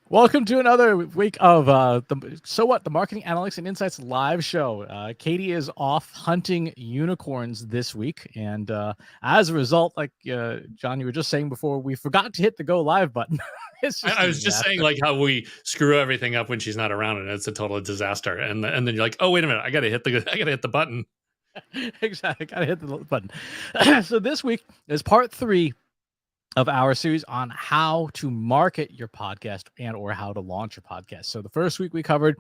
Welcome to another week of the Marketing Analytics and Insights live show. Katie is off hunting unicorns this week, and as a result, like John, you were just saying before, we forgot to hit the go live button. It's just I was just saying like how we screw everything up when she's not around, and it's a total disaster. And then you're like, oh wait a minute, I gotta hit the button. Exactly, gotta hit the button. So this week is part 3 of our series on how to market your podcast and or how to launch your podcast. So the first week we covered,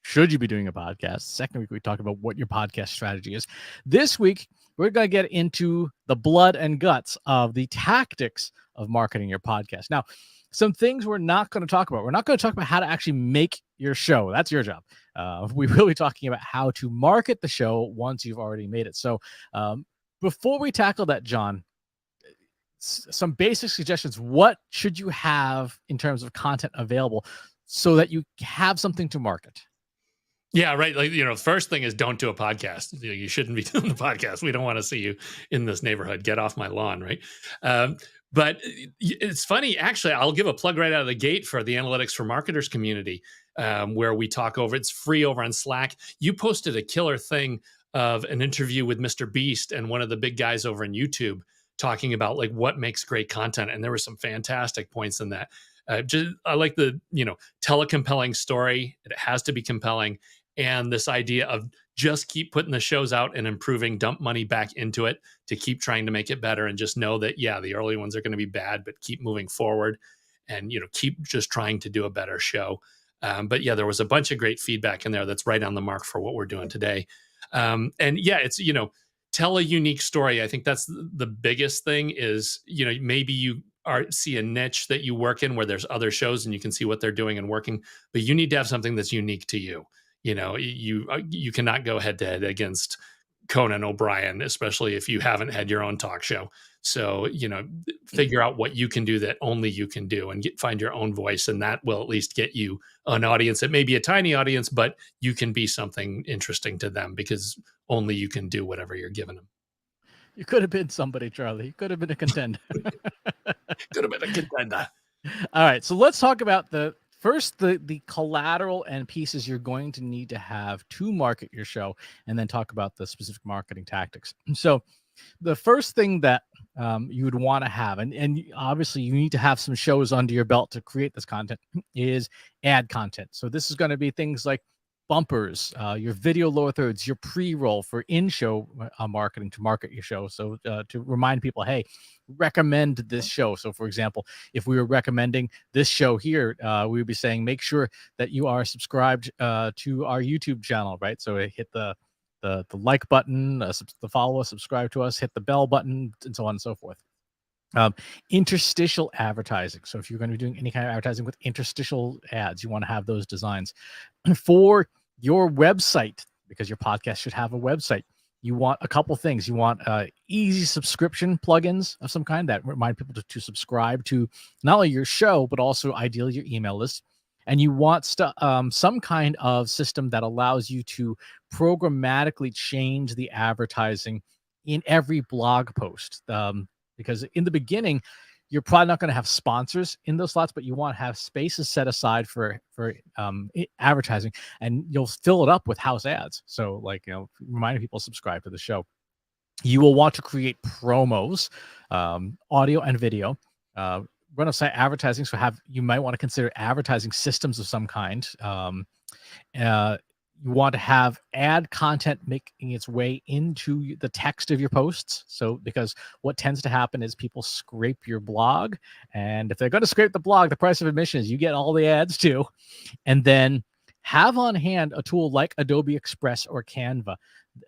should you be doing a podcast? Second week we talked about what your podcast strategy is. This week we're going to get into the blood and guts of the tactics of marketing your podcast. Now, some things we're not going to talk about. We're not going to talk about how to actually make your show. That's your job. We will be talking about how to market the show once you've already made it. So before we tackle that, John, some basic suggestions. What should you have in terms of content available so that you have something to market? Yeah, right. Like, first thing is don't do a podcast. You shouldn't be doing the podcast. We don't want to see you in this neighborhood. Get off my lawn, right? But it's funny, actually, I'll give a plug right out of the gate for the Analytics for Marketers community, where we talk over, it's free over on Slack. You posted a killer thing of an interview with Mr. Beast and one of the big guys over on YouTube talking about like what makes great content. And there were some fantastic points in that. I like tell a compelling story. It has to be compelling. And this idea of just keep putting the shows out and improving, dump money back into it to keep trying to make it better, and just know that, yeah, the early ones are going to be bad, but keep moving forward and, keep just trying to do a better show. But yeah, there was a bunch of great feedback in there that's right on the mark for what we're doing today. And yeah, it's, tell a unique story. I think that's the biggest thing is, maybe you see a niche that you work in where there's other shows and you can see what they're doing and working, but you need to have something that's unique to you. You cannot go head to head against Conan O'Brien, especially if you haven't had your own talk show. So, figure out what you can do that only you can do and find your own voice. And that will at least get you an audience. It may be a tiny audience, but you can be something interesting to them because only you can do whatever you're giving them. You could have been somebody, Charlie. You could have been a contender. Could have been a contender. All right. So let's talk about the collateral and pieces you're going to need to have to market your show, and then talk about the specific marketing tactics. So the first thing that you would want to have, and obviously you need to have some shows under your belt to create this content, is ad content. So this is going to be things like bumpers, your video lower thirds, your pre-roll for in-show marketing to market your show. So to remind people, hey, recommend this show. So for example, if we were recommending this show here, we would be saying, make sure that you are subscribed to our YouTube channel, right? So hit the like button, the follow us, subscribe to us, hit the bell button, and so on and so forth. Interstitial advertising. So if you're going to be doing any kind of advertising with interstitial ads, you want to have those designs. For your website, because your podcast should have a website, you want a couple things. You want easy subscription plugins of some kind that remind people to subscribe to not only your show, but also ideally your email list. And you want some kind of system that allows you to programmatically change the advertising in every blog post. Because in the beginning, you're probably not going to have sponsors in those slots, but you want to have spaces set aside for advertising, and you'll fill it up with house ads. So reminding people to subscribe to the show. You will want to create promos, audio and video, run-of-site advertising. So you might want to consider advertising systems of some kind. You want to have ad content making its way into the text of your posts. So because what tends to happen is people scrape your blog, and if they're going to scrape the blog, the price of admission is you get all the ads too. And then have on hand a tool like Adobe Express or Canva.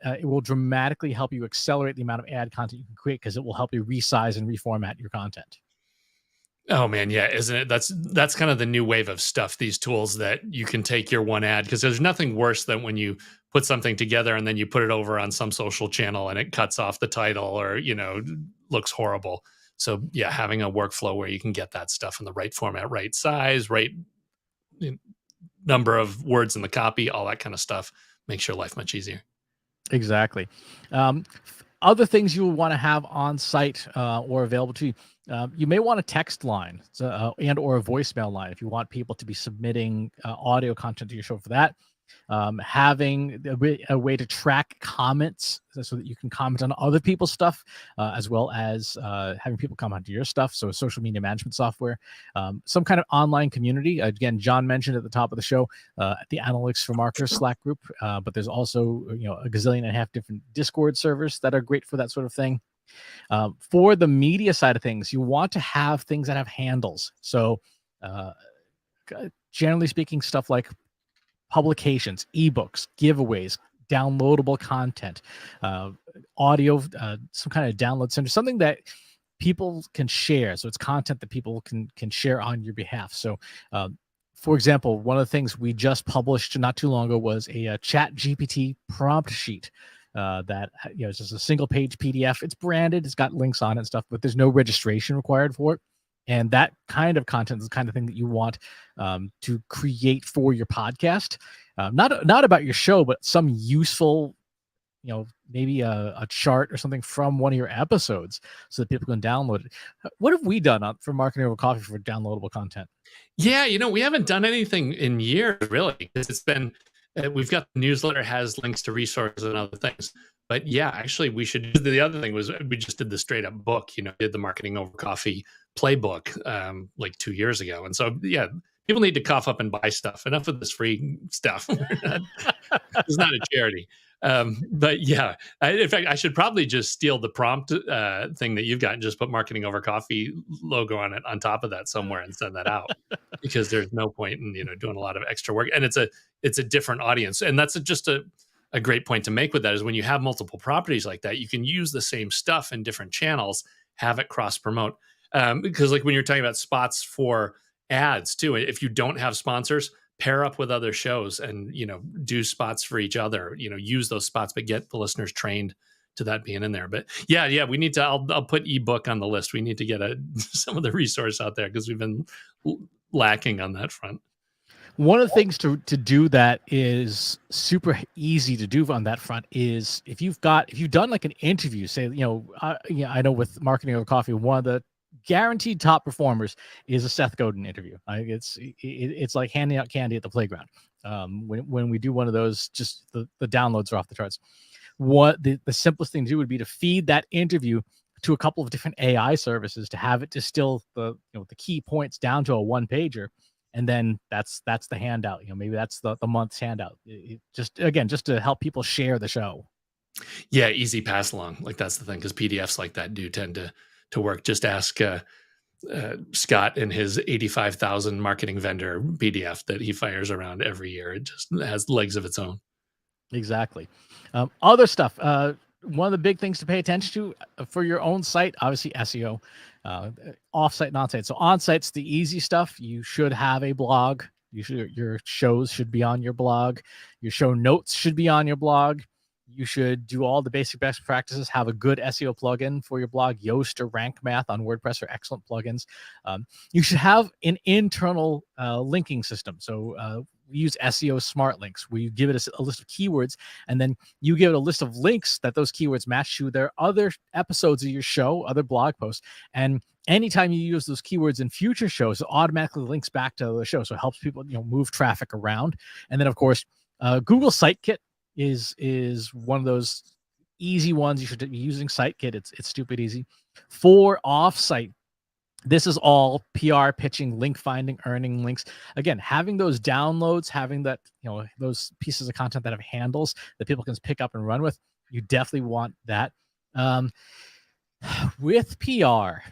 It will dramatically help you accelerate the amount of ad content you can create, because it will help you resize and reformat your content. Oh man, yeah, isn't it? That's kind of the new wave of stuff, these tools that you can take your one ad, because there's nothing worse than when you put something together and then you put it over on some social channel and it cuts off the title or, looks horrible. So yeah, having a workflow where you can get that stuff in the right format, right size, right number of words in the copy, all that kind of stuff makes your life much easier. Exactly. Other things you will want to have on site or available to you. You may want a text line and or a voicemail line if you want people to be submitting audio content to your show for that. Having a way to track comments so that you can comment on other people's stuff, as well as having people comment to your stuff. So social media management software, some kind of online community. Again, John mentioned at the top of the show, the Analytics for Marketers Slack group, but there's also a gazillion and a half different Discord servers that are great for that sort of thing. For the media side of things, you want to have things that have handles. So generally speaking, stuff like publications, ebooks, giveaways, downloadable content, audio, some kind of download center, something that people can share. So it's content that people can share on your behalf. So, for example, one of the things we just published not too long ago was a Chat GPT prompt sheet. That it's just a single page PDF. It's branded, it's got links on it and stuff, but there's no registration required for it. And that kind of content is the kind of thing that you want to create for your podcast. Not about your show, but some useful, maybe a chart or something from one of your episodes so that people can download it. What have we done for Marketing Over Coffee for downloadable content? Yeah, we haven't done anything in years, really, because it's been, we've got the newsletter has links to resources and other things. But yeah, actually, we should. The other thing was we just did the straight up book. Did the Marketing Over Coffee playbook like 2 years ago, and so yeah, people need to cough up and buy stuff. Enough of this free stuff. It's not a charity. But yeah, in fact, I should probably just steal the prompt thing that you've got and just put Marketing Over Coffee logo on it on top of that somewhere and send that out, because there's no point in doing a lot of extra work, and it's a different audience, and that's just a great point to make with that is when you have multiple properties like that, you can use the same stuff in different channels, have it cross promote. Because like when you're talking about spots for ads too, if you don't have sponsors, pair up with other shows and, do spots for each other, use those spots, but get the listeners trained to that being in there. But yeah, we need to, I'll put ebook on the list. We need to get some of the resource out there because we've been lacking on that front. One of the things to do that is super easy to do on that front is if you've done like an interview, say, I know with Marketing Over Coffee, one of the guaranteed top performers is a Seth Godin interview. It's like handing out candy at the playground. When we do one of those, just the downloads are off the charts. What the simplest thing to do would be to feed that interview to a couple of different AI services to have it distill the key points down to a one pager. And then that's the handout. Maybe that's the month's handout. Just to help people share the show. Yeah, easy pass along. Like that's the thing, because PDFs like that do tend to work. Just ask Scott and his 85,000 marketing vendor PDF that he fires around every year. It just has legs of its own. Exactly. Other stuff. One of the big things to pay attention to for your own site, obviously SEO, offsite and onsite. So onsite's the easy stuff. You should have a blog. Your shows should be on your blog. Your show notes should be on your blog. You should do all the basic best practices. Have a good SEO plugin for your blog. Yoast or Rank Math on WordPress are excellent plugins. You should have an internal linking system. So we use SEO Smart Links, where you give it a list of keywords, and then you give it a list of links that those keywords match to their other episodes of your show, other blog posts. And anytime you use those keywords in future shows, it automatically links back to the show. So it helps people, move traffic around. And then, of course, Google Sitekit is one of those easy ones. You should be using Sitekit. It's stupid easy. For offsite, this is all PR pitching, link finding, earning links. Again, having those downloads, having that, those pieces of content that have handles that people can pick up and run with, you definitely want that. With PR,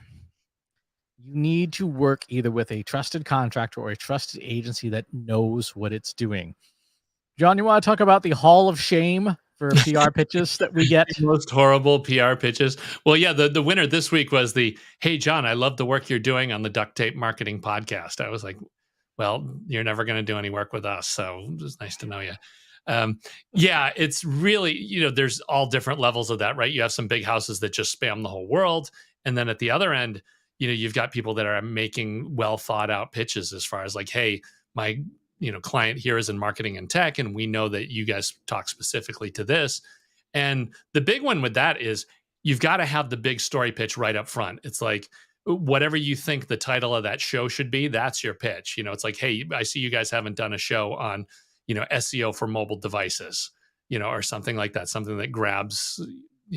you need to work either with a trusted contractor or a trusted agency that knows what it's doing. John, you want to talk about the Hall of Shame for PR pitches that we get? The most horrible PR pitches. Well, yeah, the winner this week was hey, John, I love the work you're doing on the Duct Tape Marketing podcast. I was like, well, you're never going to do any work with us, so it's nice to know you. Yeah, it's really, there's all different levels of that, right? You have some big houses that just spam the whole world. And then at the other end, you've got people that are making well thought out pitches as far as like, hey, my client here is in marketing and tech, and we know that you guys talk specifically to this. And the big one with that is, you've got to have the big story pitch right up front. It's like whatever you think the title of that show should be, that's your pitch. It's like, hey, I see you guys haven't done a show on, SEO for mobile devices, or something like that, something that grabs,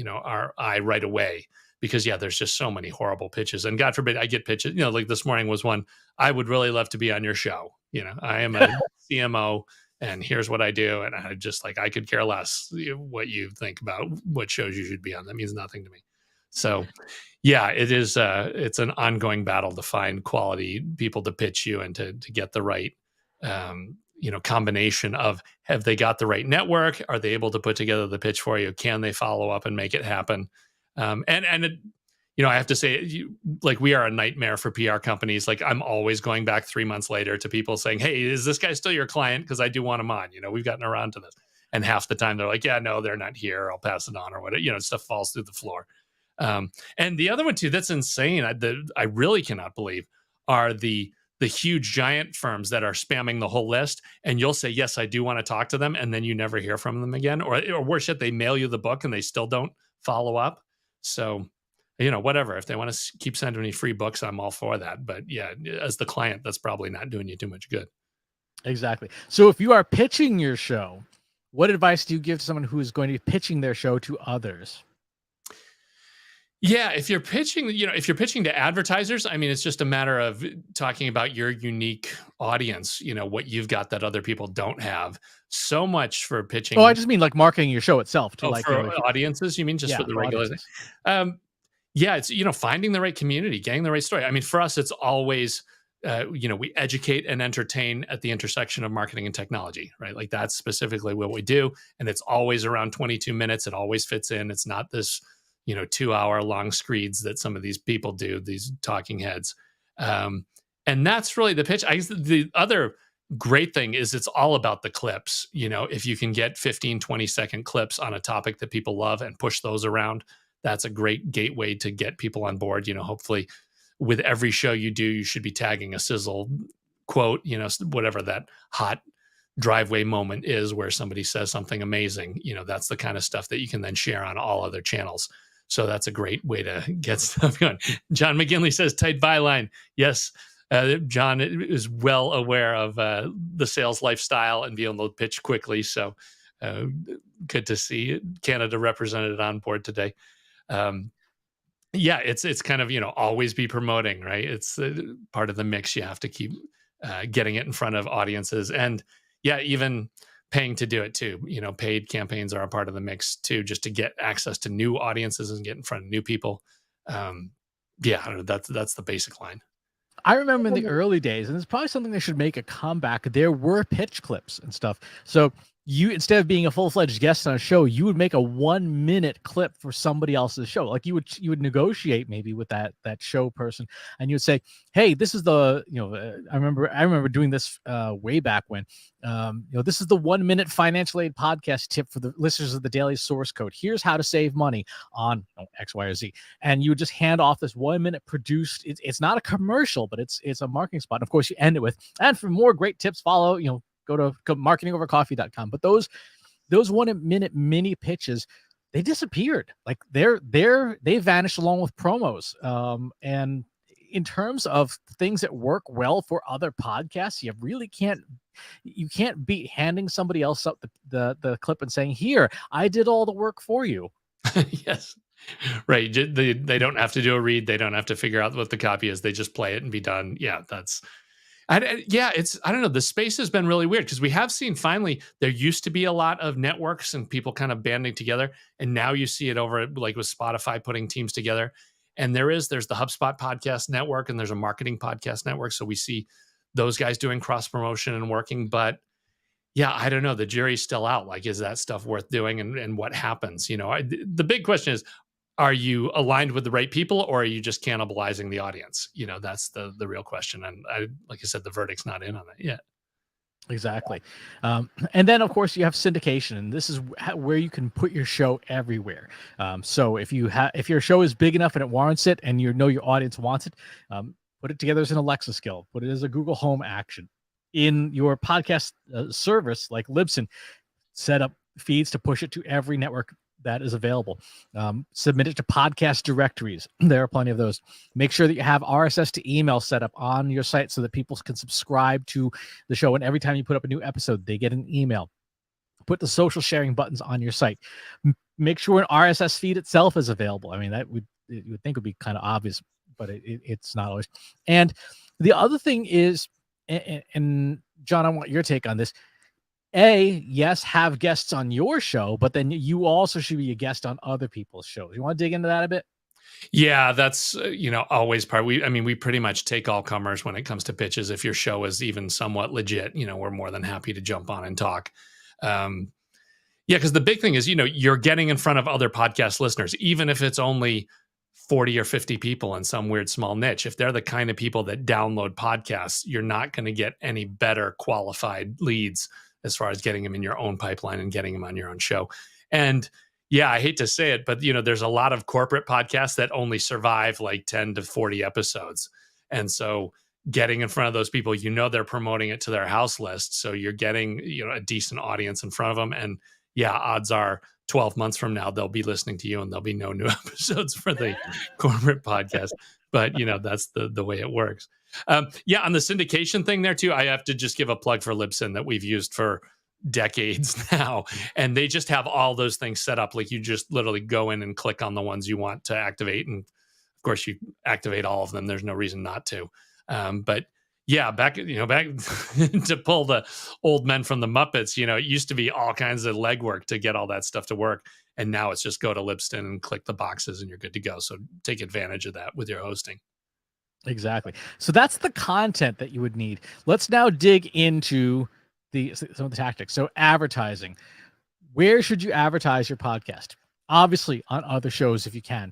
our eye right away. Because there's just so many horrible pitches, and God forbid I get pitches. Like this morning was one. I would really love to be on your show. I am a CMO, and here's what I do, and I just I could care less what you think about what shows you should be on. That means nothing to me. So, it is. It's an ongoing battle to find quality people to pitch you and to get the right, combination of, have they got the right network? Are they able to put together the pitch for you? Can they follow up and make it happen? I have to say, we are a nightmare for PR companies. I'm always going back 3 months later to people saying, hey, is this guy still your client? Because I do want him on. We've gotten around to this. And half the time they're like, yeah, no, they're not here. I'll pass it on or whatever. Stuff falls through the floor. And the other one too, that's insane. I really cannot believe are the huge giant firms that are spamming the whole list. And you'll say, yes, I do want to talk to them. And then you never hear from them again. Or worse yet, they mail you the book and they still don't follow up. So, whatever. If they want to keep sending me free books, I'm all for that. But as the client, that's probably not doing you too much good. Exactly. So if you are pitching your show, what advice do you give to someone who is going to be pitching their show to others? Yeah, if you're pitching to advertisers, I mean, it's just a matter of talking about your unique audience, what you've got that other people don't have. So much for pitching. Oh, I just mean marketing your show itself to for audiences. You mean just for the regular thing? It's finding the right community, getting the right story. I mean, for us, it's always we educate and entertain at the intersection of marketing and technology, right? That's specifically what we do, and it's always around 22 minutes. It always fits in. It's not this 2-hour long screeds that some of these people do, these talking heads. And that's really the pitch. I guess the other great thing is it's all about the clips. If you can get 15, 20-second clips on a topic that people love and push those around, that's a great gateway to get people on board. Hopefully with every show you do, you should be tagging a sizzle quote, whatever that hot driveway moment is where somebody says something amazing. That's the kind of stuff that you can then share on all other channels. So that's a great way to get stuff going. John McGinley says tight byline. Yes, John is well aware of the sales lifestyle and being able to pitch quickly. So good to see Canada represented on board today. It's kind of, always be promoting, right? It's part of the mix. You have to keep getting it in front of audiences and even paying to do it too. Paid campaigns are a part of the mix too, just to get access to new audiences and get in front of new people. I don't know, that's the basic line. I remember in the early days, and it's probably something they should make a comeback. There were pitch clips and stuff. So you, instead of being a full-fledged guest on a show, you would make a 1-minute clip for somebody else's show. You would negotiate maybe with that show person, and you would say, hey, this is the, I remember doing this way back when, this is the 1-minute financial aid podcast tip for the listeners of the Daily Source Code. Here's how to save money on X, Y, or Z. And you would just hand off this 1-minute produced, it's not a commercial, but it's a marketing spot. And of course you end it with, and for more great tips, follow, go to marketingovercoffee.com. But those 1-minute mini pitches, they disappeared. They vanished along with promos. And in terms of things that work well for other podcasts, you really can't be handing somebody else up the clip and saying, here, I did all the work for you. Yes. Right. They don't have to do a read. They don't have to figure out what the copy is. They just play it and be done. Yeah, I don't know. The space has been really weird because we have seen finally there used to be a lot of networks and people kind of banding together. And now you see it over with Spotify putting teams together. And there's the HubSpot podcast network and there's a marketing podcast network. So we see those guys doing cross promotion and working. But I don't know. The jury's still out. Is that stuff worth doing? And what happens? The big question is, are you aligned with the right people or are you just cannibalizing the audience? That's the real question. And like I said, the verdict's not in on it yet. Exactly. And then of course you have syndication, and this is where you can put your show everywhere. So if your show is big enough and it warrants it and your audience wants it, put it together as an Alexa skill, put it as a Google Home action in your podcast service like Libsyn, set up feeds to push it to every network that is available. Submit it to podcast directories. There are plenty of those. Make sure that you have RSS to email set up on your site so that people can subscribe to the show. And every time you put up a new episode, they get an email. Put the social sharing buttons on your site. Make sure an RSS feed itself is available. I mean, you would think would be kind of obvious, but it's not always. And the other thing is, and John, I want your take on this. Yes, have guests on your show, but then you also should be a guest on other people's shows. You want to dig into that a bit? Yeah, that's always part. We pretty much take all comers when it comes to pitches. If your show is even somewhat legit, we're more than happy to jump on and talk. Yeah, because the big thing is, you're getting in front of other podcast listeners, even if it's only 40 or 50 people in some weird small niche. If they're the kind of people that download podcasts, you're not going to get any better qualified leads as far as getting them in your own pipeline and getting them on your own show. And yeah, I hate to say it, but there's a lot of corporate podcasts that only survive like 10 to 40 episodes. And so getting in front of those people, they're promoting it to their house list. So you're getting, a decent audience in front of them. And yeah, odds are 12 months from now, they'll be listening to you and there'll be no new episodes for the corporate podcast. But, that's the way it works. On the syndication thing there too, I have to just give a plug for Libsyn that we've used for decades now. And they just have all those things set up. Like you just literally go in and click on the ones you want to activate. And of course you activate all of them. There's no reason not to. But yeah, back to pull the old men from the Muppets, it used to be all kinds of legwork to get all that stuff to work. And now it's just go to Libsyn and click the boxes and you're good to go. So take advantage of that with your hosting. Exactly. So that's the content that you would need. Let's now dig into some of the tactics. So advertising. Where should you advertise your podcast? Obviously on other shows if you can.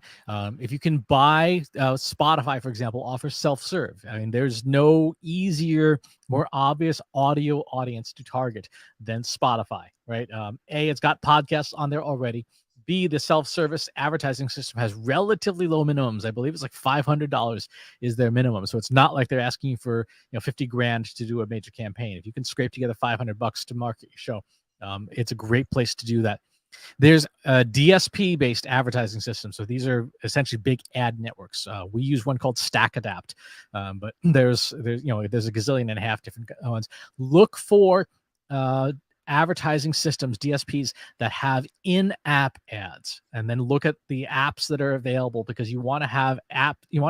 If you can buy Spotify, for example, offers self-serve. I mean, there's no easier, more obvious audio audience to target than Spotify, right? A, it's got podcasts on there already. B, the self-service advertising system has relatively low minimums. I believe it's like $500 is their minimum. So it's not like they're asking you for 50 grand to do a major campaign. If you can scrape together $500 to market your show, it's a great place to do that. There's a DSP-based advertising system. So these are essentially big ad networks. We use one called StackAdapt, but there's a gazillion and a half different ones. Look for advertising systems, DSPs, that have in-app ads, and then look at the apps that are available, because you want to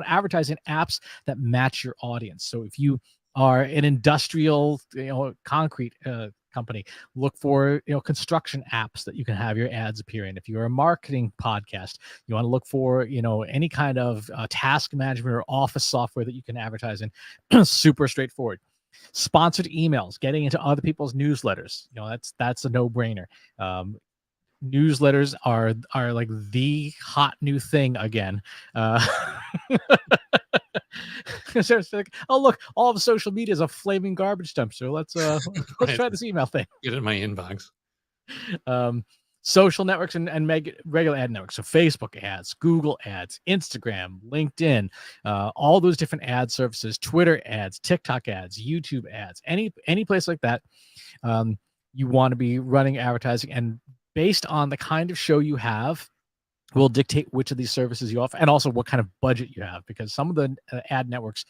advertise in apps that match your audience. So if you are an industrial, concrete company, look for construction apps that you can have your ads appear in. If you're a marketing podcast, you want to look for any kind of task management or office software that you can advertise in. Super straightforward. Sponsored emails, getting into other people's newsletters, that's a no-brainer. Newsletters are like the hot new thing again. So it's like, oh look, all of social media is a flaming garbage dump. So let's try this email thing. Get it in my inbox. Social networks and regular ad networks. So Facebook ads, Google ads, Instagram, LinkedIn, all those different ad services, Twitter ads, TikTok ads, YouTube ads, any place like that. You want to be running advertising, and based on the kind of show you have will dictate which of these services you offer, and also what kind of budget you have, because some of the ad networks,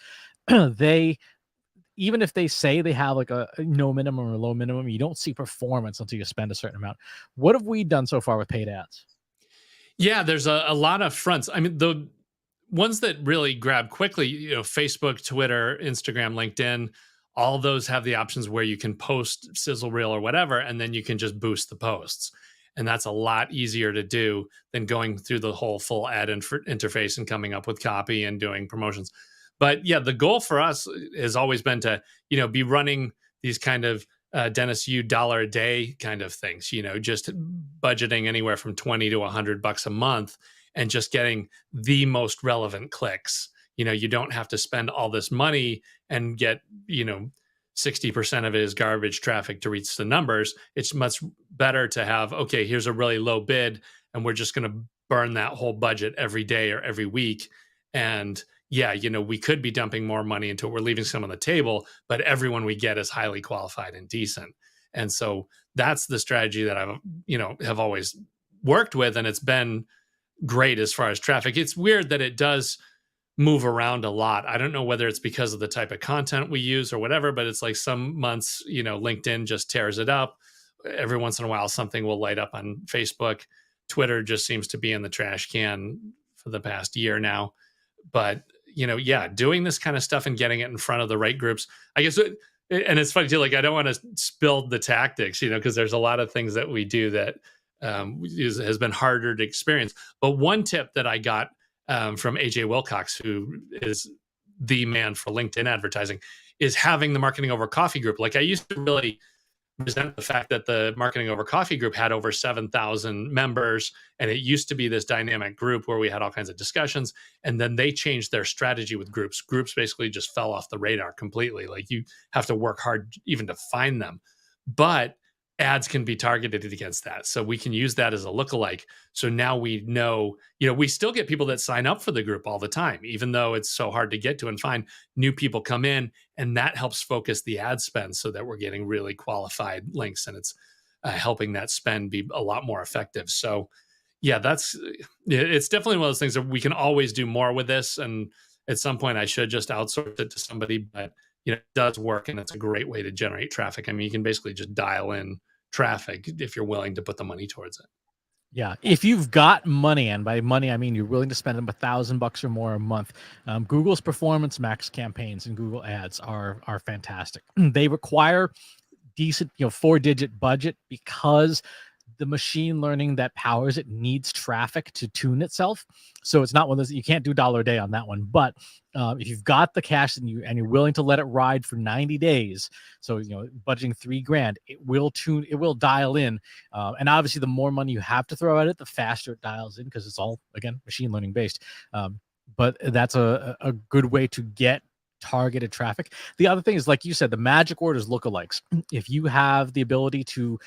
even if they say they have like a no minimum or low minimum, you don't see performance until you spend a certain amount. What have we done so far with paid ads? Yeah, there's a lot of fronts. I mean, the ones that really grab quickly, Facebook, Twitter, Instagram, LinkedIn, all those have the options where you can post sizzle reel or whatever, and then you can just boost the posts. And that's a lot easier to do than going through the whole full ad interface and coming up with copy and doing promotions. But yeah, the goal for us has always been to, be running these kind of Dennis Yu $1 a day kind of things, just budgeting anywhere from 20 to $100 a month and just getting the most relevant clicks. You don't have to spend all this money and get, 60% of it is garbage traffic to reach the numbers. It's much better to have, okay, here's a really low bid, and we're just going to burn that whole budget every day or every week. And yeah, we could be dumping more money into it. We're leaving some on the table, but everyone we get is highly qualified and decent. And so that's the strategy that I've, have always worked with, and it's been great as far as traffic. It's weird that it does move around a lot. I don't know whether it's because of the type of content we use or whatever, but it's like some months, LinkedIn just tears it up. Every once in a while, something will light up on Facebook. Twitter just seems to be in the trash can for the past year now. But, yeah, doing this kind of stuff and getting it in front of the right groups, I guess. And it's funny too, like, I don't want to spill the tactics, because there's a lot of things that we do that has been harder to experience. But one tip that I got from AJ Wilcox, who is the man for LinkedIn advertising, is having the Marketing Over Coffee group. Like, I used to really resent the fact that the Marketing Over Coffee group had over 7,000 members, and it used to be this dynamic group where we had all kinds of discussions. And then they changed their strategy with groups. Groups basically just fell off the radar completely. Like, you have to work hard even to find them. But ads can be targeted against that. So we can use that as a lookalike. So now we know, we still get people that sign up for the group all the time, even though it's so hard to get to and find. New people come in, and that helps focus the ad spend so that we're getting really qualified links, and it's helping that spend be a lot more effective. So yeah, it's definitely one of those things that we can always do more with this. And at some point I should just outsource it to somebody, but it does work, and it's a great way to generate traffic. I mean, you can basically just dial in traffic if you're willing to put the money towards it. Yeah, if you've got money, and by money I mean you're willing to spend $1,000 or more a month, Google's Performance Max campaigns and Google Ads are fantastic. They require decent, 4-digit budget because the machine learning that powers it needs traffic to tune itself. So it's not one of those, you can't do dollar a day on that one. But if you've got the cash and you're willing to let it ride for 90 days, so budgeting $3,000, it will dial in. And obviously the more money you have to throw at it, the faster it dials in, because it's all, again, machine learning based. But that's a good way to get targeted traffic. The other thing is, like you said, the magic word is lookalikes. If you have the ability to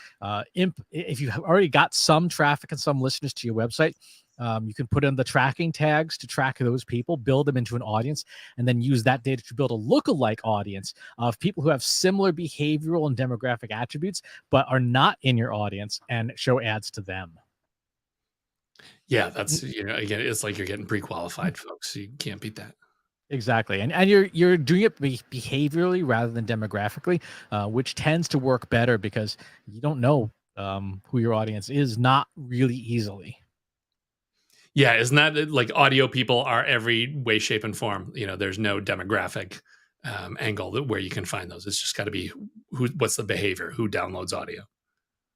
if you have already got some traffic and some listeners to your website, you can put in the tracking tags to track those people, build them into an audience, and then use that data to build a lookalike audience of people who have similar behavioral and demographic attributes but are not in your audience, and show ads to them. Yeah, that's, again, it's like you're getting pre-qualified folks. So you can't beat that. Exactly. And you're doing it behaviorally rather than demographically, which tends to work better because you don't know who your audience is, not really easily. Yeah, isn't that like audio people are every way, shape, and form? There's no demographic angle where you can find those. It's just got to be what's the behavior, who downloads audio.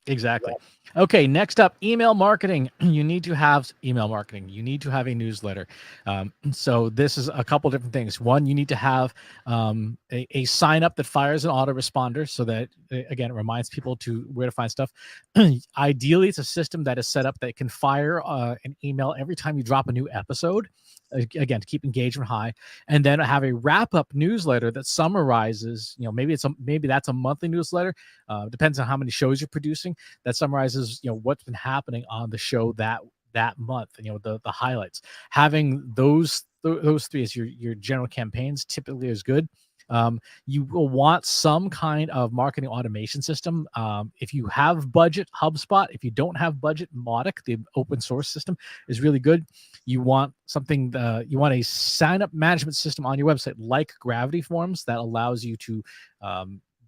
Exactly. Okay, next up, email marketing. You need to have email marketing. You need to have a newsletter. So this is a couple different things. One, you need to have a sign up that fires an autoresponder so that, again, it reminds people to where to find stuff. Ideally, it's a system that is set up that can fire an email every time you drop a new episode, again, to keep engagement high, and then have a wrap-up newsletter that summarizes, maybe that's a monthly newsletter, depends on how many shows you're producing, that summarizes what's been happening on the show that month, and the highlights. Having those three as your general campaigns typically is good. You will want some kind of marketing automation system. If you have budget, HubSpot. If you don't have budget, Mautic, the open source system, is really good. You want something, you want a sign-up management system on your website like Gravity Forms that allows you to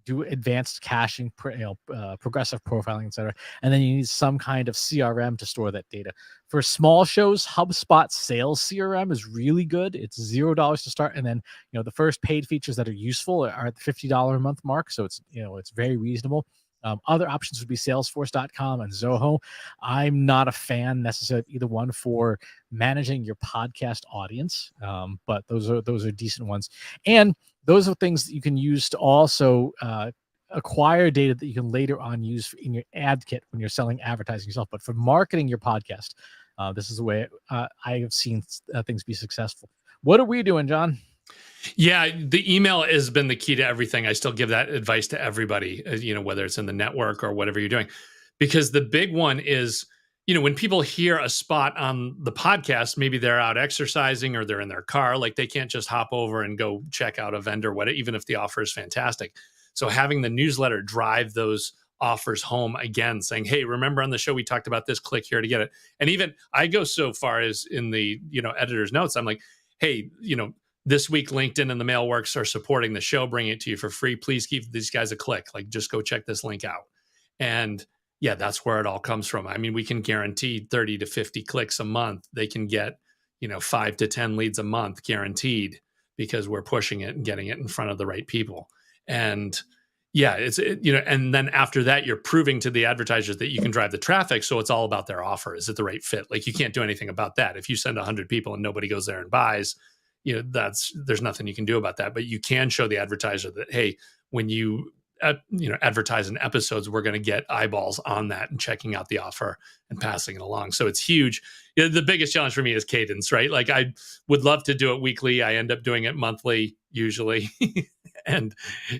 do advanced caching, progressive profiling, etc. And then you need some kind of CRM to store that data. For small shows, HubSpot Sales CRM is really good. It's $0 to start, and then the first paid features that are useful are at the $50 a month mark. So it's it's very reasonable. Other options would be Salesforce.com and Zoho. I'm not a fan necessarily of either one for managing your podcast audience, but those are decent ones. And those are things that you can use to also acquire data that you can later on use in your ad kit when you're selling advertising yourself. But for marketing your podcast, this is the way I have seen things be successful. What are we doing, John? Yeah, the email has been the key to everything. I still give that advice to everybody, whether it's in the network or whatever you're doing, because the big one is, when people hear a spot on the podcast, maybe they're out exercising or they're in their car, like they can't just hop over and go check out a vendor, even if the offer is fantastic. So having the newsletter drive those offers home again, saying, hey, remember on the show we talked about this, click here to get it. And even I go so far as in the, editor's notes, I'm like, hey, this week LinkedIn and the Mailworks are supporting the show, bringing it to you for free. Please give these guys a click. Like, just go check this link out. And yeah, that's where it all comes from. I mean, we can guarantee 30 to 50 clicks a month. They can get, 5 to 10 leads a month guaranteed, because we're pushing it and getting it in front of the right people. And yeah, and then after that, you're proving to the advertisers that you can drive the traffic. So it's all about their offer. Is it the right fit? Like, you can't do anything about that. If you send 100 people and nobody goes there and buys, there's nothing you can do about that. But you can show the advertiser that, hey, when you advertise in episodes, we're going to get eyeballs on that and checking out the offer and passing it along. So it's huge. The biggest challenge for me is cadence, right? Like, I would love to do it weekly. I end up doing it monthly usually. And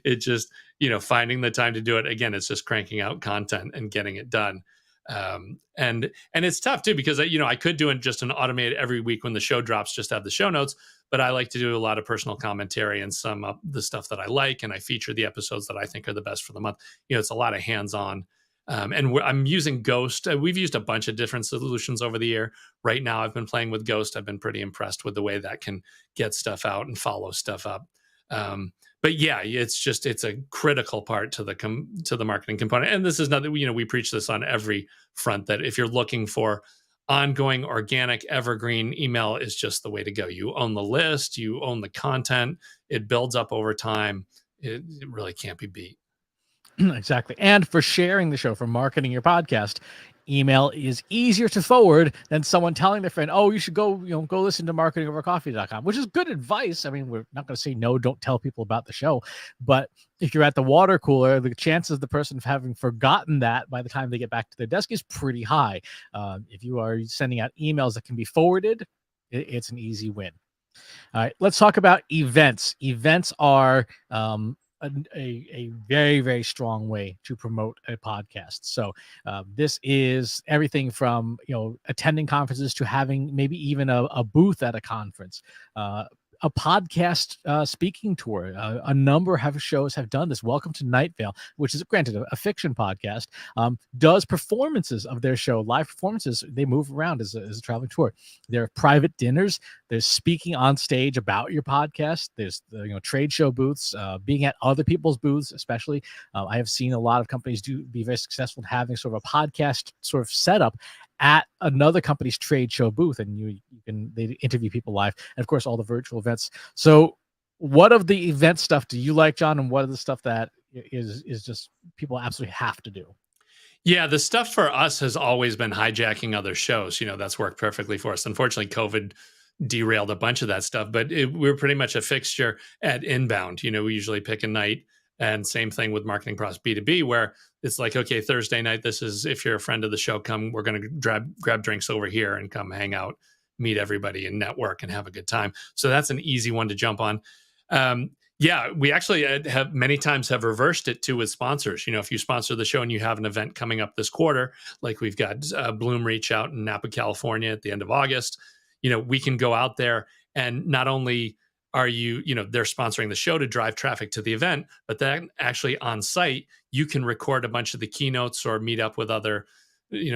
it just, finding the time to do it. Again, it's just cranking out content and getting it done. And it's tough too, because I could do it just an automated every week when the show drops, just have the show notes, but I like to do a lot of personal commentary and sum up the stuff that I like, and I feature the episodes that I think are the best for the month. It's a lot of hands-on. And I'm using Ghost. We've used a bunch of different solutions over the year. Right now, I've been playing with Ghost. I've been pretty impressed with the way that can get stuff out and follow stuff up. But yeah, it's a critical part to the marketing component. And this is nothing, we preach this on every front, that if you're looking for ongoing, organic, evergreen, email is just the way to go. You own the list, you own the content, it builds up over time. It really can't be beat. Exactly. And for sharing the show, for marketing your podcast, email is easier to forward than someone telling their friend, oh, you should go listen to marketingovercoffee.com, which is good advice. I mean, we're not going to say no, don't tell people about the show. But if you're at the water cooler, the chances of the person having forgotten that by the time they get back to their desk is pretty high. If you are sending out emails that can be forwarded, it's an easy win. All right, let's talk about events. Events are a very, very strong way to promote a podcast. So this is everything from attending conferences to having maybe even a booth at a conference, a podcast speaking tour. A number of shows have done this. Welcome to Night Vale, which is granted a fiction podcast, does performances of their show, live performances. They move around as a traveling tour. There are private dinners. There's speaking on stage about your podcast. There's trade show booths, being at other people's booths, especially. I have seen a lot of companies be very successful in having sort of a podcast sort of setup at another company's trade show booth, and they interview people live, and of course all the virtual events. So what of the event stuff do you like, John, and what of the stuff that is just people absolutely have to do? Yeah, the stuff for us has always been hijacking other shows. That's worked perfectly for us. Unfortunately, COVID derailed a bunch of that stuff, but we're pretty much a fixture at Inbound. We usually pick a night. And same thing with Marketing Pros B2B, where it's like, okay, Thursday night, this is, if you're a friend of the show, come, we're going to grab drinks over here and come hang out, meet everybody and network and have a good time. So that's an easy one to jump on. Yeah, we actually have many times have reversed it too with sponsors. If you sponsor the show and you have an event coming up this quarter, like we've got Bloom Reach out in Napa, California at the end of August, we can go out there, and not only are they're sponsoring the show to drive traffic to the event, but then actually on site, you can record a bunch of the keynotes or meet up with other,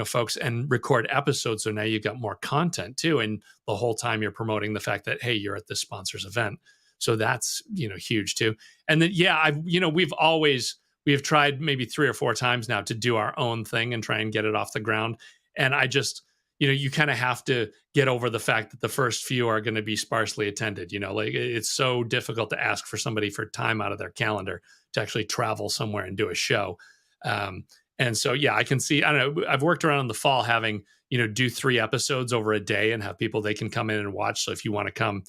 folks and record episodes. So now you've got more content too. And the whole time you're promoting the fact that, hey, you're at this sponsor's event. So that's, huge too. And then, yeah, we've tried maybe 3 or 4 times now to do our own thing and try and get it off the ground. And I just, you kind of have to get over the fact that the first few are going to be sparsely attended. Like, it's so difficult to ask for somebody for time out of their calendar to actually travel somewhere and do a show. And so, yeah, I can see, I don't know, I've worked around in the fall having, do 3 episodes over a day and have people they can come in and watch. So if you want to come,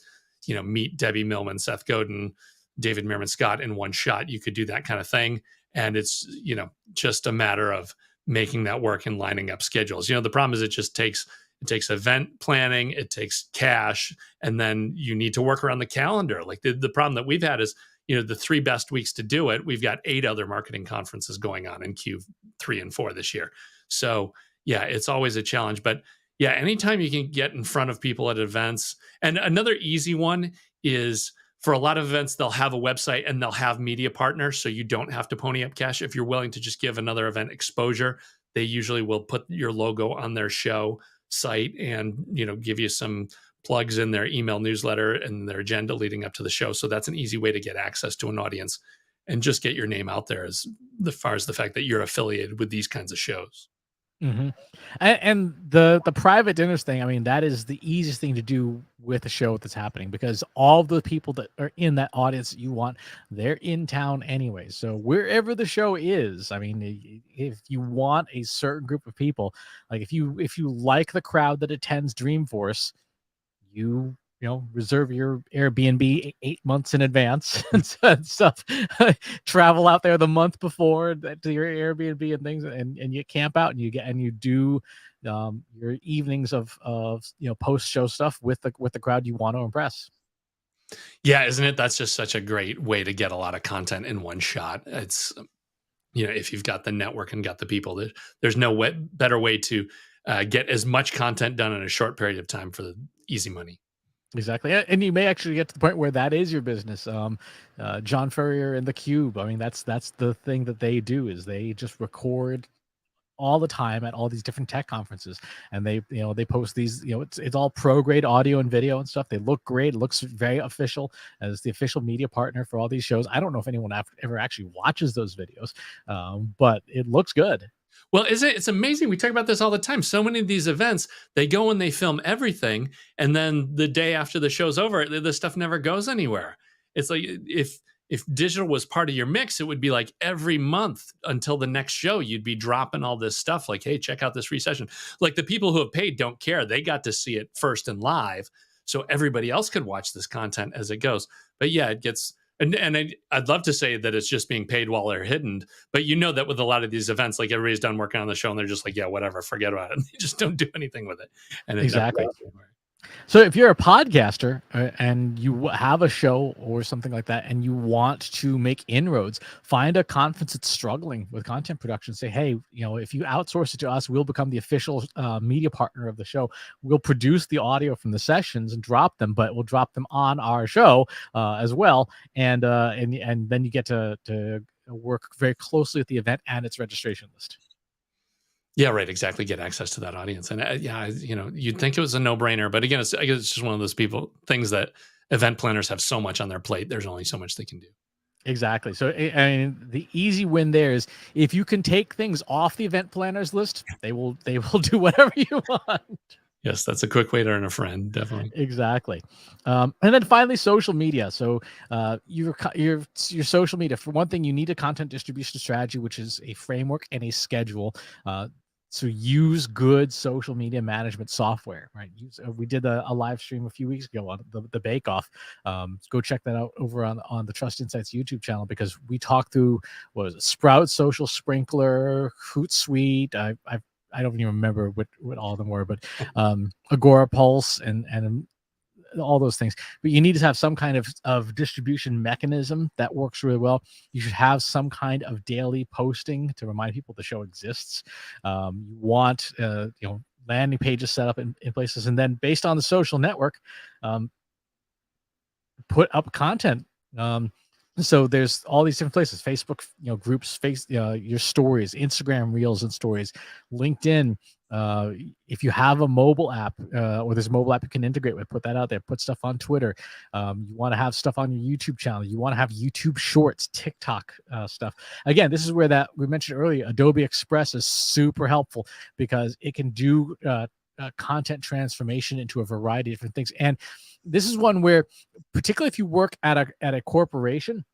meet Debbie Millman, Seth Godin, David Meerman Scott in one shot, you could do that kind of thing. And it's, just a matter of making that work and lining up schedules. The problem is it takes event planning, it takes cash, and then you need to work around the calendar. Like the problem that we've had is, the 3 best weeks to do it, we've got 8 other marketing conferences going on in Q3 and 4 this year. So yeah, it's always a challenge, but yeah, anytime you can get in front of people at events. And another easy one is For a lot of events, they'll have a website and they'll have media partners, so you don't have to pony up cash. If you're willing to just give another event exposure, they usually will put your logo on their show site and give you some plugs in their email newsletter and their agenda leading up to the show. So that's an easy way to get access to an audience and just get your name out there as far as the fact that you're affiliated with these kinds of shows. Mm-hmm. And the private dinners thing, I mean, that is the easiest thing to do with a show that's happening, because all the people that are in that audience that you want, they're in town anyway. So wherever the show is, I mean, if you want a certain group of people, like if you like the crowd that attends Dreamforce, you reserve your Airbnb 8 months in advance and stuff. Travel out there the month before to your Airbnb and things, and you camp out and you do your evenings of post show stuff with the crowd you want to impress. Yeah, isn't it? That's just such a great way to get a lot of content in one shot. It's if you've got the network and got the people, there's no better way to get as much content done in a short period of time for the easy money. Exactly. And you may actually get to the point where that is your business. John Furrier and theCUBE, I mean, that's the thing that they do, is they just record all the time at all these different tech conferences, and they post these, it's all pro grade audio and video and stuff. They look great. It looks very official as the official media partner for all these shows. I don't know if anyone ever actually watches those videos, but it looks good. Well, it's amazing. We talk about this all the time. So many of these events, they go and they film everything, and then the day after the show's over, the stuff never goes anywhere. It's like if digital was part of your mix, it would be like every month until the next show, you'd be dropping all this stuff like, hey, check out this recession. Like the people who have paid don't care. They got to see it first and live, so everybody else could watch this content as it goes. But yeah, it gets... And I'd love to say that it's just being paid while they're hidden, but that with a lot of these events, like everybody's done working on the show and they're just like, yeah, whatever, forget about it. And they just don't do anything with it. And exactly. So if you're a podcaster and you have a show or something like that, and you want to make inroads, find a conference that's struggling with content production. Say, hey, if you outsource it to us, we'll become the official media partner of the show. We'll produce the audio from the sessions and drop them, but we'll drop them on our show as well. And then you get to work very closely with the event and its registration list. Yeah, right. Exactly. Get access to that audience. And you'd think it was a no-brainer, but again, I guess it's just one of those things that event planners have so much on their plate. There's only so much they can do. Exactly. So, I mean, the easy win there is if you can take things off the event planners list, they will do whatever you want. Yes, that's a quick way to earn a friend. Definitely. Exactly. And then finally, social media. So your social media, for one thing, you need a content distribution strategy, which is a framework and a schedule. So use good social media management software, right? We did a live stream a few weeks ago on the Bake Off. Go check that out over on the Trust Insights YouTube channel, because we talked through, what was it, Sprout, Social Sprinkler, Hootsuite. I don't even remember what all of them were, but Agora Pulse and all those things. But you need to have some kind of distribution mechanism that works really well. You should have some kind of daily posting to remind people the show exists. You want landing pages set up in places, and then based on the social network, put up content. So there's all these different places: Facebook, groups, your stories, Instagram Reels and stories, LinkedIn. If you have a mobile app, or there's a mobile app you can integrate with, put that out there. Put stuff on Twitter. You want to have stuff on your YouTube channel. You want to have YouTube Shorts, TikTok stuff. Again, this is where that we mentioned earlier, Adobe Express is super helpful, because it can do content transformation into a variety of different things. And this is one where, particularly if you work at a corporation,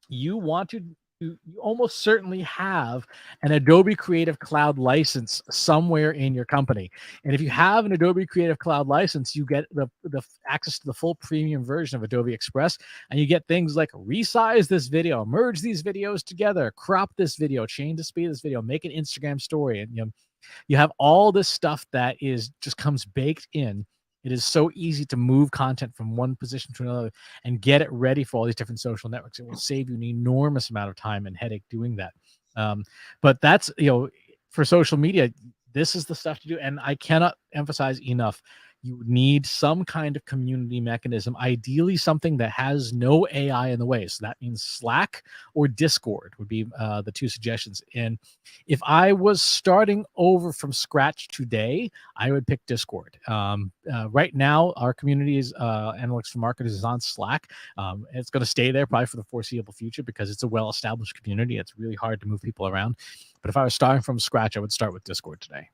you want to, you almost certainly have an Adobe Creative Cloud license somewhere in your company. And if you have an Adobe Creative Cloud license, you get the access to the full premium version of Adobe Express, and you get things like resize this video, merge these videos together, crop this video, change the speed of this video, make an Instagram story. And you have all this stuff that just comes baked in. It is so easy to move content from one position to another and get it ready for all these different social networks. It will save you an enormous amount of time and headache doing that. But that's, for social media, this is the stuff to do. And I cannot emphasize enough, you need some kind of community mechanism, ideally something that has no AI in the way. So that means Slack or Discord would be the two suggestions. And if I was starting over from scratch today, I would pick Discord. Right now, our community is Analytics for Marketers is on Slack. It's going to stay there probably for the foreseeable future because it's a well-established community. It's really hard to move people around. But if I was starting from scratch, I would start with Discord today.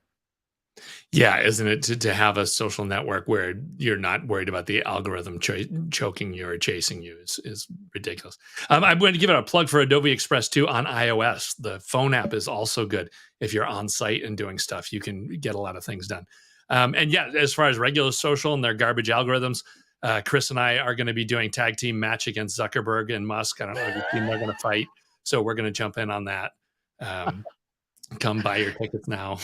Yeah, isn't it to have a social network where you're not worried about the algorithm choking you or chasing you is ridiculous. I'm going to give it a plug for Adobe Express 2 on iOS. The phone app is also good. If you're on site and doing stuff, you can get a lot of things done. And yeah, as far as regular social and their garbage algorithms, Chris and I are going to be doing tag team match against Zuckerberg and Musk. I don't know if they're going to fight, so we're going to jump in on that. Come buy your tickets now.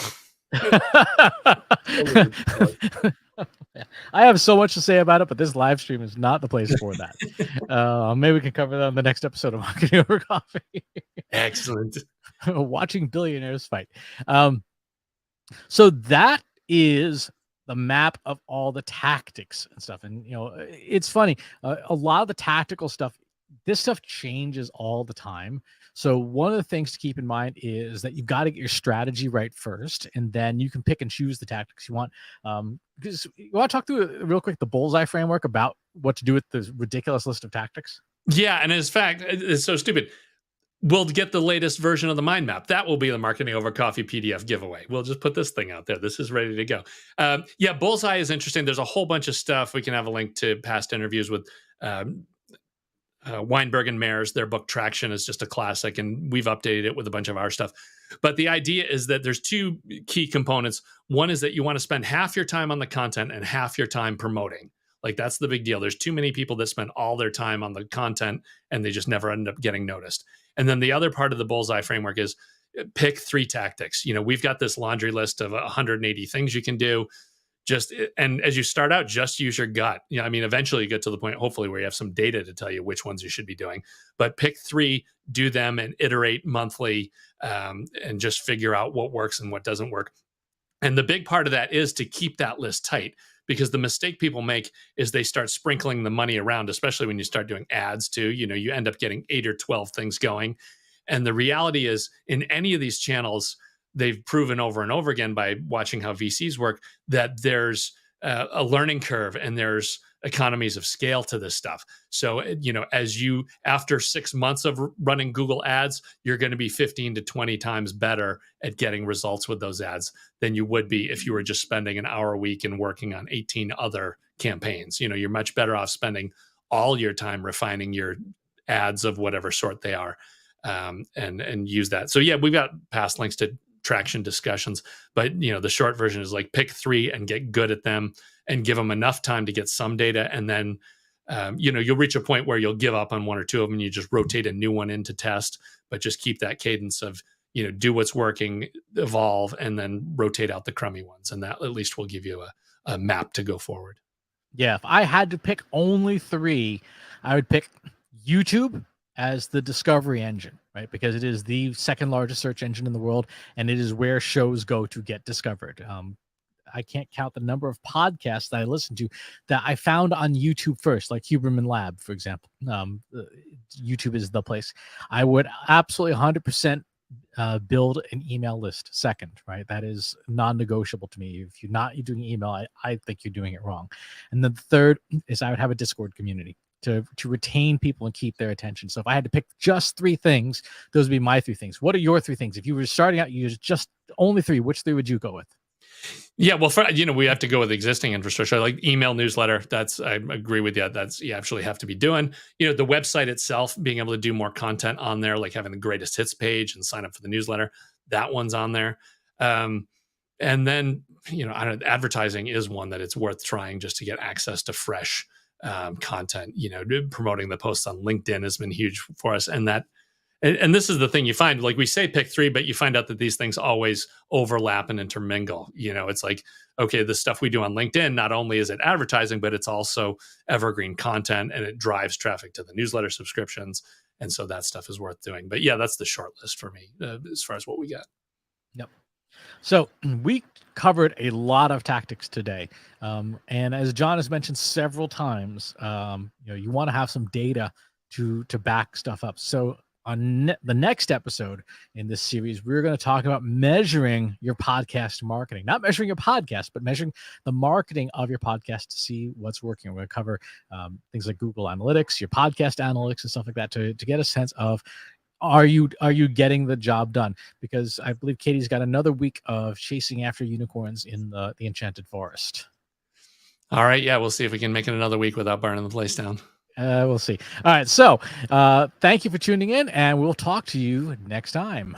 I have so much to say about it, but this live stream is not the place for that. Maybe we can cover that on the next episode of Marketing Over Coffee. Excellent. Watching billionaires fight. So that is the map of all the tactics and stuff. And, it's funny. A lot of the tactical stuff, this stuff changes all the time. So one of the things to keep in mind is that you've got to get your strategy right first, and then you can pick and choose the tactics you want. Because you want to talk through real quick the bullseye framework about what to do with the ridiculous list of tactics? Yeah, and in fact, it's so stupid. We'll get the latest version of the mind map. That will be the Marketing Over Coffee PDF giveaway. We'll just put this thing out there. This is ready to go. Yeah, bullseye is interesting. There's a whole bunch of stuff. We can have a link to past interviews with Weinberg and Mayers. Their book Traction is just a classic, and we've updated it with a bunch of our stuff. But the idea is that there's two key components. One is that you want to spend half your time on the content and half your time promoting. Like, that's the big deal. There's too many people that spend all their time on the content and they just never end up getting noticed. And then the other part of the bullseye framework is pick 3 tactics. We've got this laundry list of 180 things you can do. And as you start out, just use your gut. Eventually you get to the point, hopefully, where you have some data to tell you which ones you should be doing. But pick 3, do them, and iterate monthly, and just figure out what works and what doesn't work. And the big part of that is to keep that list tight, because the mistake people make is they start sprinkling the money around, especially when you start doing ads too. You end up getting 8 or 12 things going. And the reality is, in any of these channels, they've proven over and over again by watching how VCs work that there's a learning curve and there's economies of scale to this stuff. So, after 6 months of running Google ads, you're going to be 15 to 20 times better at getting results with those ads than you would be if you were just spending an hour a week and working on 18 other campaigns. You're much better off spending all your time refining your ads of whatever sort they are, and use that. So yeah, we've got past links to Traction discussions, but the short version is like pick 3 and get good at them and give them enough time to get some data, and then you'll reach a point where you'll give up on 1 or 2 of them and you just rotate a new one in to test, but just keep that cadence of do what's working, evolve, and then rotate out the crummy ones, and that at least will give you a map to go forward. Yeah, if I had to pick only 3, I would pick YouTube as the discovery engine, right? Because it is the second largest search engine in the world, and it is where shows go to get discovered. I can't count the number of podcasts that I listen to that I found on YouTube first, like Huberman Lab, for example. YouTube is the place. I would absolutely 100% build an email list second, right? That is non-negotiable to me. If you're doing email, I think you're doing it wrong. And then the third is I would have a Discord community to retain people and keep their attention. So if I had to pick just 3 things, those would be my 3 things. What are your 3 things? If you were starting out, you just only 3, which 3 would you go with? Yeah, well, we have to go with existing infrastructure, like email, newsletter. I agree with you. You actually have to be doing, the website itself, being able to do more content on there, like having the greatest hits page and sign up for the newsletter. That one's on there. And then, advertising is one that it's worth trying just to get access to fresh content. Promoting the posts on LinkedIn has been huge for us. And this is the thing you find, like we say pick 3, but you find out that these things always overlap and intermingle. It's like, okay, the stuff we do on LinkedIn, not only is it advertising, but it's also evergreen content, and it drives traffic to the newsletter subscriptions. And so that stuff is worth doing. But yeah, that's the short list for me as far as what we got. Yep. So we covered a lot of tactics today, and as John has mentioned several times, you want to have some data to back stuff up. So on the next episode in this series, we're going to talk about measuring your podcast marketing, not measuring your podcast, but measuring the marketing of your podcast to see what's working. We're going to cover things like Google Analytics, your podcast analytics, and stuff like that to get a sense of are you getting the job done? Because I believe Katie's got another week of chasing after unicorns in the Enchanted Forest. All right, yeah, we'll see if we can make it another week without burning the place down. We'll see. All right, so thank you for tuning in, and we'll talk to you next time.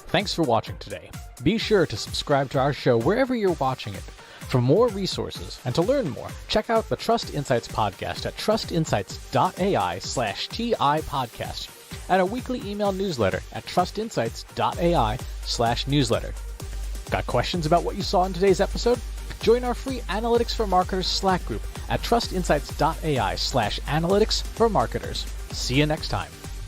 Thanks for watching today. Be sure to subscribe to our show wherever you're watching it. For more resources and to learn more, check out the Trust Insights podcast at trustinsights.ai/TI podcast and a weekly email newsletter at trustinsights.ai/newsletter. Got questions about what you saw in today's episode? Join our free Analytics for Marketers Slack group at trustinsights.ai/analytics for marketers. See you next time.